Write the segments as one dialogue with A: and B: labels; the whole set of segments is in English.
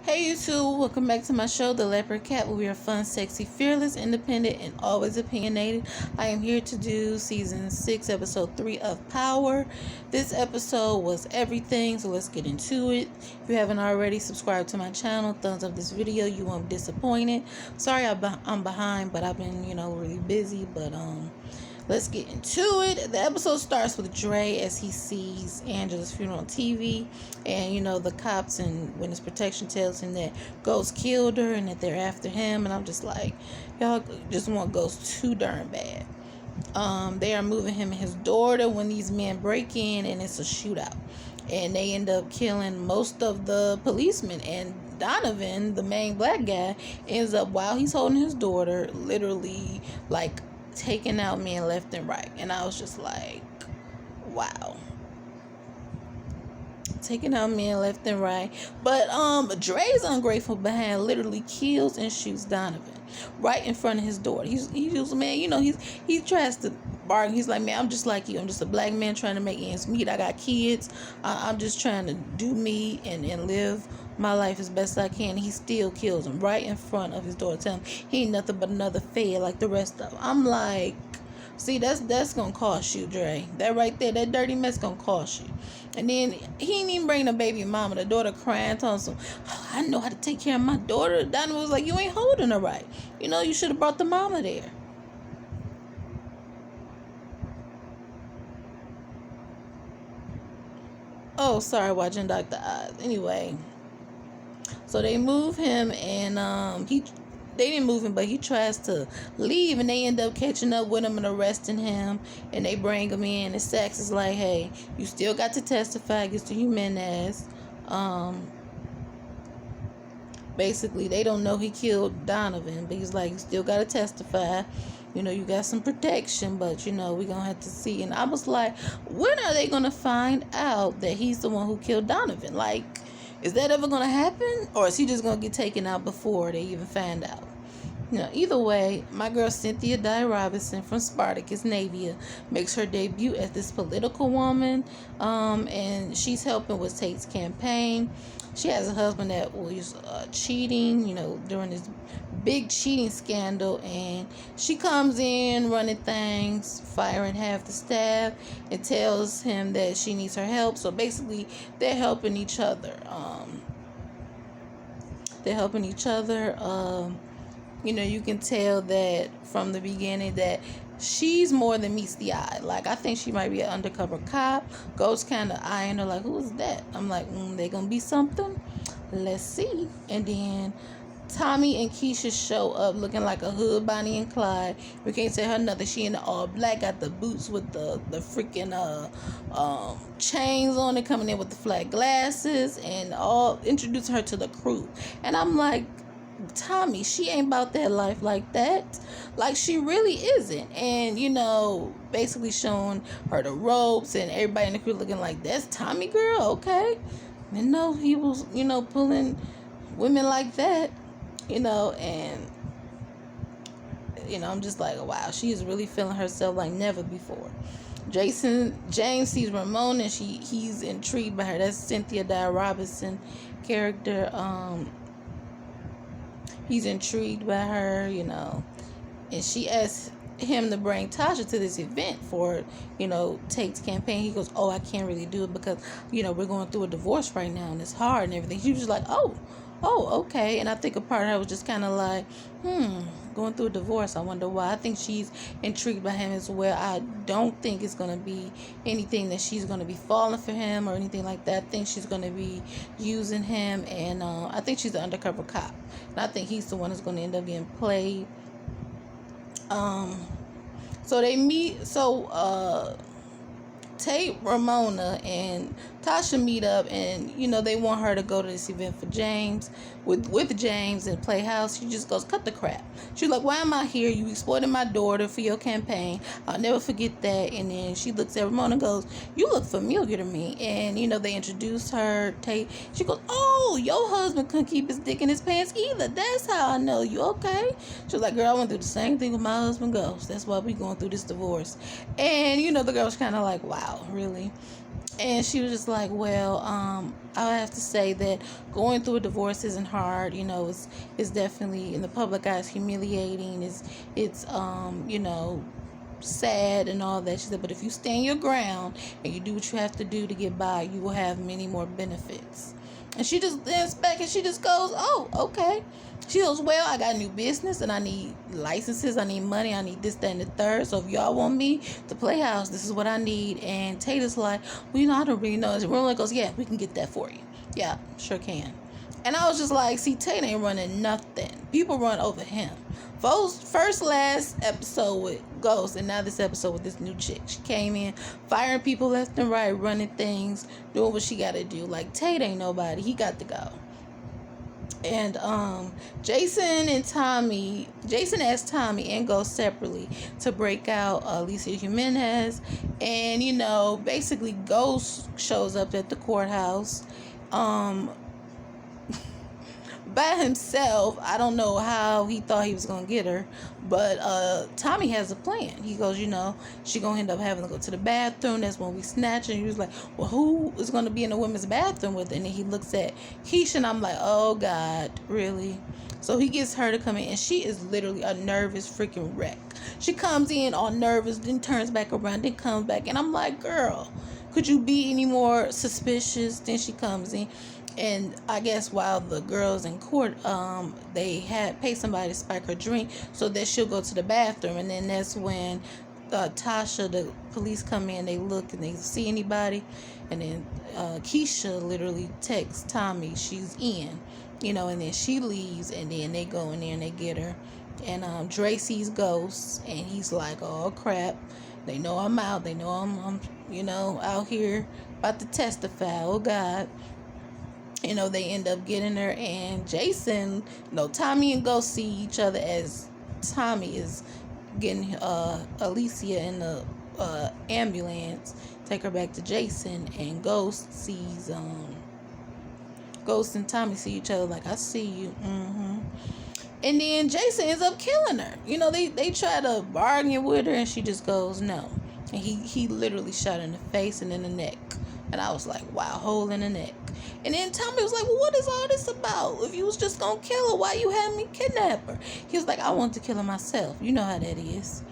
A: Hey YouTube, welcome back to my show, The Leopard Cat, where we are fun, sexy, fearless, independent, and always opinionated. I am here to do season 6, episode 3 of Power. This episode was everything, so let's get into it. If you haven't already, subscribe to my channel, thumbs up this video, you won't be disappointed. Sorry I'm behind, but I've been, really busy, but let's get into it. The episode starts with Dre as he sees Angela's funeral on TV, and the cops and witness protection tells him that Ghost killed her and that they're after him. And I'm just like, y'all just want Ghost too darn bad. They are moving him and his daughter when these men break in, and it's a shootout, and they end up killing most of the policemen. And Donovan, the main black guy, ends up, while he's holding his daughter, literally taking out men left and right. And I was just like, wow, taking out men left and right. But Dre's ungrateful behind literally kills and shoots Donovan right in front of his daughter. He's man, he tries to bargain. He's like, man, I'm just like you. I'm just a black man trying to make ends meet. I got kids. I'm just trying to do me and live my life as best I can. He still kills him right in front of his daughter, telling him he ain't nothing but another fed like the rest of them. I'm like, see, that's gonna cost you, Dre. That right there, that dirty mess gonna cost you. And then he ain't even bring the baby mama, the daughter crying, telling him, oh, I know how to take care of my daughter. Donovan was like, you ain't holding her right. You should have brought the mama there. Oh, sorry, watching Dr. Oz. Anyway, so they move him, and they didn't move him, but he tries to leave, and they end up catching up with him and arresting him, and they bring him in, and Sax is like, hey, you still got to testify against the Jimenez. Basically, they don't know he killed Donovan, but he's like, you still got to testify. You got some protection, but, we're going to have to see. And I was like, when are they going to find out that he's the one who killed Donovan? Like, is that ever going to happen? Or is he just going to get taken out before they even find out? Either way, my girl Cynthia Dye Robinson from Spartacus Navia makes her debut as this political woman, and she's helping with Tate's campaign. She has a husband that was cheating, during this big cheating scandal, and she comes in running things, firing half the staff, and tells him that she needs her help. So basically, they're helping each other. You can tell that from the beginning that she's more than meets the eye. Like, I think she might be an undercover cop. Ghost kind of eyeing her like, who's that? I'm like, they gonna be something? Let's see. And then Tommy and Keisha show up looking like a hood Bonnie and Clyde. We can't say her nothing. She in the all black, got the boots with the freaking chains on it, coming in with the flat glasses, and all introducing her to the crew. And I'm like, Tommy, she ain't about that life like that. Like, she really isn't. And basically showing her the ropes, and everybody in the crew looking like, that's Tommy girl, okay. And no, he was pulling women like that, and I'm just like, wow, she is really feeling herself like never before. James sees Ramona, and he's intrigued by her. That's Cynthia Dye Robinson character. He's intrigued by her, and she asks him to bring Tasha to this event for, Tate's campaign. He goes, oh, I can't really do it because, we're going through a divorce right now and it's hard and everything. She was just like, oh, okay. And I think a part of her was just kind of like, going through a divorce. I wonder why. I think she's intrigued by him as well. I don't think it's going to be anything that she's going to be falling for him or anything like that. I think she's going to be using him, and I think she's an undercover cop. And I think he's the one who's going to end up getting played. So they meet. So Tate, Ramona, and Tasha meet up, and they want her to go to this event for James with James and play house. She just goes, cut the crap. She's like, why am I here? You exploited my daughter for your campaign. I'll never forget that. And then she looks at Ramona and goes, you look familiar to me. And they introduced her. Tate, she goes, oh, your husband couldn't keep his dick in his pants either. That's how I know you. Okay. She was like, girl, I went through the same thing with my husband Ghost. That's why we going through this divorce. And the girl was kind of like, wow, really? And she was just like, well, I have to say that going through a divorce isn't hard. It's definitely, in the public eye, it's humiliating. It's sad and all that. She said, but if you stand your ground and you do what you have to do to get by, you will have many more benefits. And she just stands back and she just goes, oh, okay. She goes, well, I got a new business and I need licenses, I need money, I need this, that, and the third. So if y'all want me to play house, this is what I need. And Tata's like, well, I don't really know. And Roland goes, yeah, we can get that for you. Yeah, sure can. And I was just like, see, Tata ain't running nothing. People run over him. Last episode with Ghost, and now this episode with this new chick. She came in, firing people left and right, running things, doing what she got to do. Like, Tate ain't nobody. He got to go. And Jason asked Tommy and Ghost separately to break out Alicia Jimenez. And, basically Ghost shows up at the courthouse. By himself. I don't know how he thought he was gonna get her, but Tommy has a plan. He goes, she gonna end up having to go to the bathroom. That's when we snatch her. And he was like, well, who is gonna be in the women's bathroom with her? And then he looks at Keisha, and I'm like, oh God, really? So he gets her to come in, and she is literally a nervous freaking wreck. She comes in all nervous, then turns back around, then comes back, and I'm like, girl, could you be any more suspicious? Then she comes in. And I guess while the girls in court, they had paid somebody to spike her drink so that she'll go to the bathroom. And then that's when Tasha, the police come in, they look and they see anybody. And then Keisha literally texts Tommy she's in, and then she leaves, and then they go in there and they get her. And Dre sees Ghosts, and he's like, oh crap, they know I'm out. They know I'm out here about to testify. Oh God. They end up getting her, and Jason, Tommy and Ghost see each other as Tommy is getting Alicia in the ambulance, take her back to Jason, and Ghost and Tommy see each other like, I see you. And then Jason ends up killing her. They try to bargain with her, and she just goes no. And he literally shot her in the face and in the neck. And I was like, wow, hole in the neck. And then Tommy was like, well, what is all this about? If you was just going to kill her, why you had me kidnap her? He was like, I want to kill her myself. You know how that is.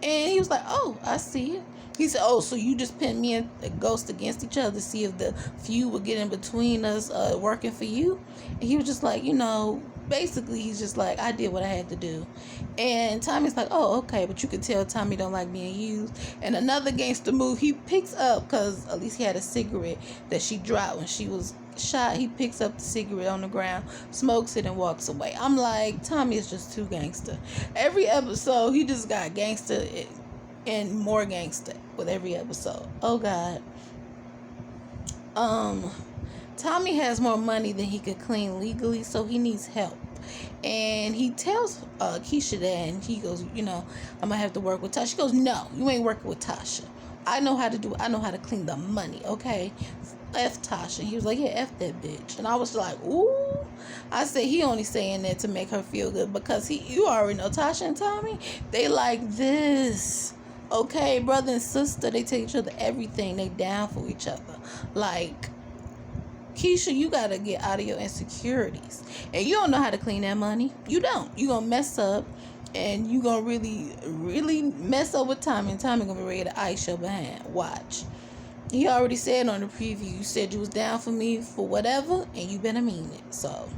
A: And he was like, oh, I see it. He said, oh, so you just pit me and Ghost against each other to see if the feud would get in between us working for you? And he was just like, basically he's just like, I did what I had to do. And Tommy's like, oh, okay, but you could tell Tommy don't like being used. And another gangster move, he picks up, because at least he had a cigarette that she dropped when she was shot. He picks up the cigarette on the ground, smokes it, and walks away. I'm like, Tommy is just too gangster. Every episode he just got gangster and more gangster with every episode. Oh God. Tommy has more money than he could clean legally, so he needs help. And he tells Keisha that, and he goes, I'm going to have to work with Tasha. She goes, no, you ain't working with Tasha. I know how to clean the money, okay? F Tasha. And he was like, yeah, F that bitch. And I was like, ooh. I said, he only saying that to make her feel good, because you already know Tasha and Tommy, they like this. Okay, brother and sister, they tell each other everything. They down for each other. Like, Keisha, you got to get out of your insecurities. And you don't know how to clean that money. You don't. You going to mess up. And you going to really, really mess up with Tommy. And Tommy going to be ready to ice your behind. Watch. He already said on the preview, you said you was down for me for whatever. And you better mean it. So,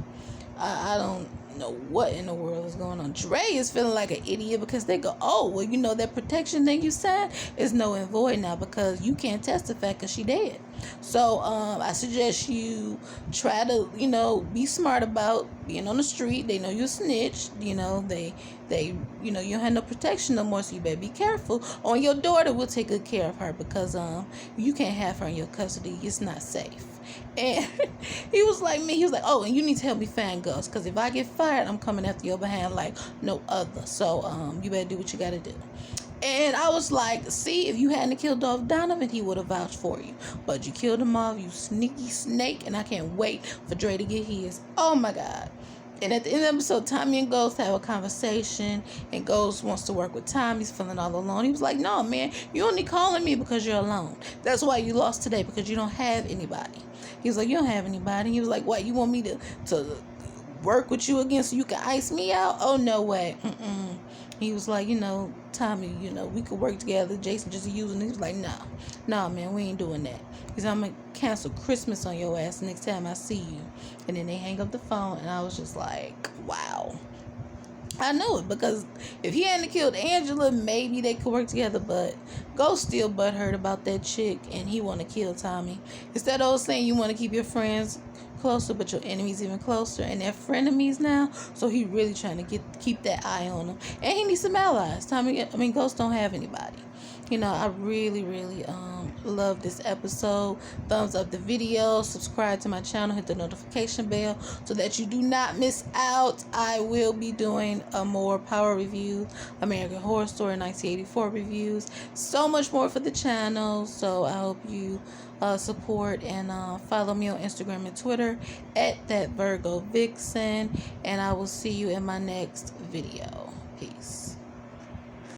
A: I don't know what in the world is going on. Dre is feeling like an idiot, because they go, oh, well, that protection thing you signed is null and void now, because you can't testify because she dead. So I suggest you try to be smart about being on the street. They know you're a snitch. They you don't have no protection no more, so you better be careful. On your daughter, we'll take good care of her, because you can't have her in your custody. It's not safe. And he was like me. He was like, oh, and you need to help me find Ghost, because if I get fired, I'm coming after your behind like no other. So you better do what you got to do. And I was like, see, if you hadn't killed off Donovan, he would have vouched for you. But you killed him off, you sneaky snake, and I can't wait for Dre to get his. Oh, my God. And at the end of the episode, Tommy and Ghost have a conversation, and Ghost wants to work with Tommy. He's feeling all alone. He was like, no, man, you only calling me because you're alone. That's why you lost today, because you don't have anybody. He was like, you don't have anybody. He was like, what, you want me to work with you again so you can ice me out? Oh, no way. He was like, Tommy, we could work together. Jason just using it. He was like, no, man, we ain't doing that. He said, I'm going to cancel Christmas on your ass next time I see you. And then they hang up the phone, and I was just like, wow. I knew it, because if he hadn't killed Angela, maybe they could work together, but Ghost still butthurt about that chick, and he want to kill Tommy. It's that old saying, you want to keep your friends closer, but your enemies even closer, and they're frenemies now, so he really trying to keep that eye on them, and he needs some allies. Ghost don't have anybody. I really, really love this episode. Thumbs up the video, subscribe to my channel, hit the notification bell so that you do not miss out. I will be doing more Power reviews, American Horror Story 1984 reviews, so much more for the channel. So I hope you support and follow me on Instagram and Twitter at that Virgo Vixen, and I will see you in my next video. Peace.